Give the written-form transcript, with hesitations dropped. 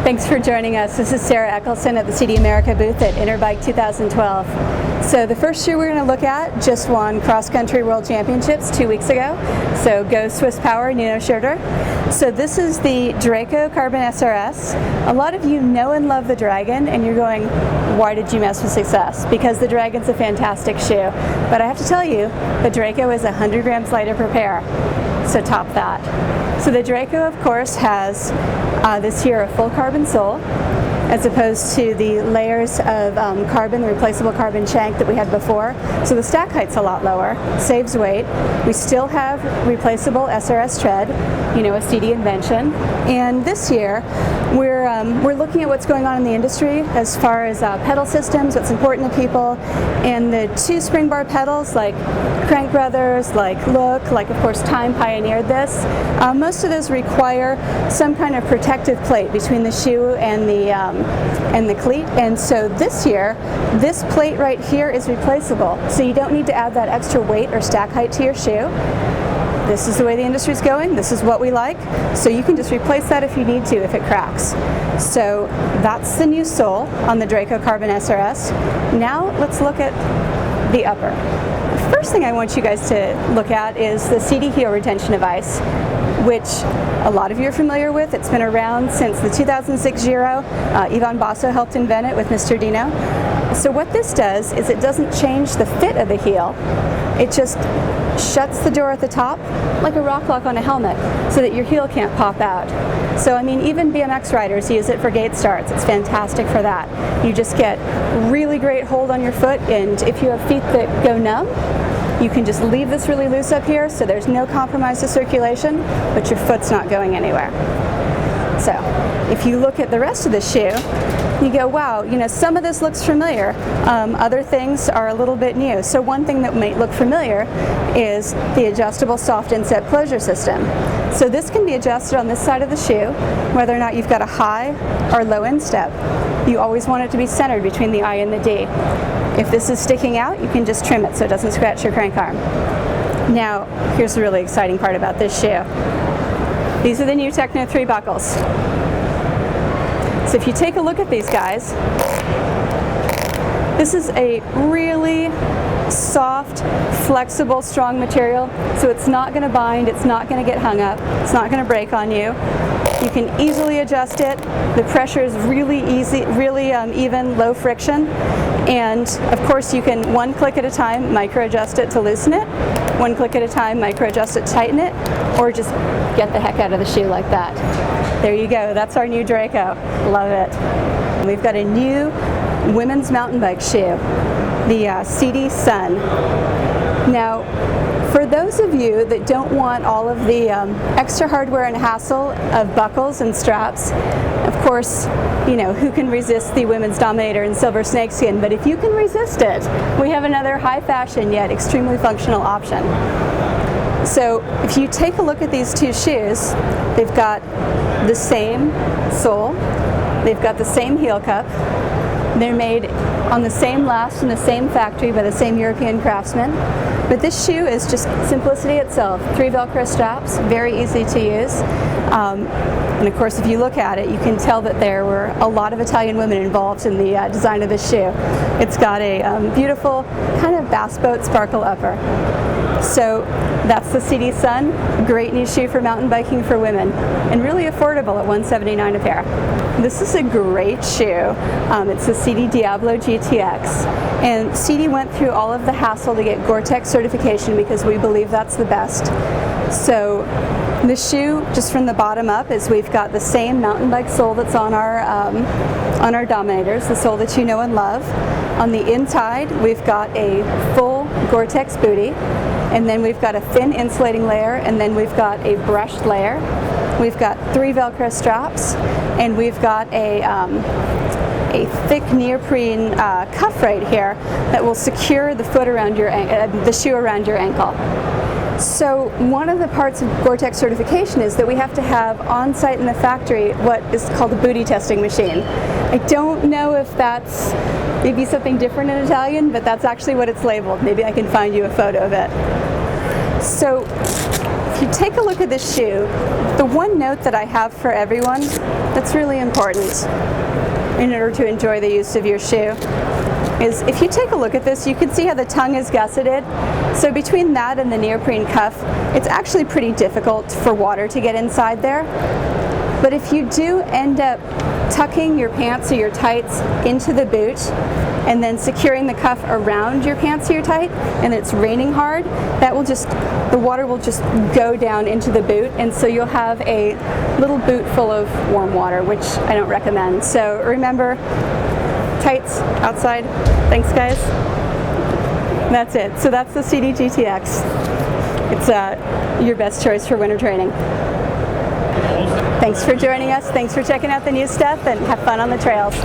Thanks for joining us. This is Sarah Eccleston at the Sidi America booth at Interbike 2012. So the first shoe we're going to look at just won cross-country world championships 2 weeks ago. So go Swiss Power, Nino Schurter. So this is the Drako Carbon SRS. A lot of you know and love the Dragon, and you're going, why did you mess with success? Because the Dragon's a fantastic shoe. But I have to tell you, the Drako is 100 grams lighter per pair. So top that. So the Drako, of course, has this here a full carbon sole, as opposed to the layers of carbon, the replaceable carbon shank that we had before. So the stack height's a lot lower, saves weight. We still have replaceable SRS tread, you know, a Sidi invention. And this year, we're looking at what's going on in the industry as far as pedal systems, what's important to people, and the two spring bar pedals like Crank Brothers, like Look, like of course Time pioneered this. Most of those require some kind of protective plate between the shoe and the cleat, and so this year this plate right here is replaceable, so you don't need to add that extra weight or stack height to your shoe. This is the way the industry's going, this is what we like, so you can just replace that if you need to, if it cracks. So that's the new sole on the Drako Carbon SRS. Now let's look at the upper. The first thing I want you guys to look at is the Sidi heel retention device, which a lot of you are familiar with. It's been around since the 2006 Giro. Ivan Basso helped invent it with Mr. Dino. So what this does is it doesn't change the fit of the heel. It just shuts the door at the top like a rock lock on a helmet so that your heel can't pop out. So I mean, even BMX riders use it for gate starts. It's fantastic for that. You just get really great hold on your foot, and if you have feet that go numb, you can just leave this really loose up here so there's no compromise to circulation, but your foot's not going anywhere. So if you look at the rest of the shoe, you go, wow, you know, some of this looks familiar. Other things are a little bit new. So one thing that might look familiar is the adjustable soft inset closure system. So this can be adjusted on this side of the shoe, whether or not you've got a high or low instep. You always want it to be centered between the I and the D. If this is sticking out, you can just trim it so it doesn't scratch your crank arm. Now, here's the really exciting part about this shoe. These are the new Techno 3 buckles. So if you take a look at these guys, this is a really soft, flexible, strong material, so it's not going to bind, it's not going to get hung up, it's not going to break on you. You can easily adjust it. The pressure is really easy, really even, low friction. And of course you can one click at a time micro adjust it to loosen it, one click at a time micro adjust it to tighten it, or just get the heck out of the shoe like that. There you go, that's our new Drako. Love it. We've got a new women's mountain bike shoe, the Sidi Sun. Now, for those of you that don't want all of the extra hardware and hassle of buckles and straps, of course, you know, who can resist the women's Dominator in silver snakeskin? But if you can resist it, we have another high fashion yet extremely functional option. So if you take a look at these two shoes, they've got the same sole, they've got the same heel cup, they're made on the same last in the same factory by the same European craftsmen. But this shoe is just simplicity itself. 3 Velcro straps, very easy to use. And of course, if you look at it, you can tell that there were a lot of Italian women involved in the design of this shoe. It's got a beautiful kind of bass boat sparkle upper. So that's the Sidi Sun, great new shoe for mountain biking for women, and really affordable at $179 a pair. This is a great shoe. It's the Sidi Diablo GTX, and Sidi went through all of the hassle to get Gore-Tex certification because we believe that's the best. So the shoe, just from the bottom up, is we've got the same mountain bike sole that's on our Dominators, the sole that you know and love. On the inside, we've got a full Gore-Tex booty, and then we've got a thin insulating layer, and then we've got a brushed layer. We've got 3 Velcro straps, and we've got a thick neoprene cuff right here that will secure the foot around your the shoe around your ankle. So one of the parts of Gore-Tex certification is that we have to have on-site in the factory what is called a booty testing machine. I don't know if that's maybe something different in Italian, but that's actually what it's labeled. Maybe I can find you a photo of it. So if if you take a look at this shoe, the one note that I have for everyone that's really important in order to enjoy the use of your shoe is if you take a look at this, you can see how the tongue is gusseted. So between that and the neoprene cuff, it's actually pretty difficult for water to get inside there. But if you do end up tucking your pants or your tights into the boot and then securing the cuff around your pants or your tight, and it's raining hard, the water will just go down into the boot, and so you'll have a little boot full of warm water, which I don't recommend. So remember, tights outside. Thanks, guys. That's it. So that's the Sidi GTX. It's your best choice for winter training. Thanks for joining us. Thanks for checking out the new stuff, and have fun on the trails.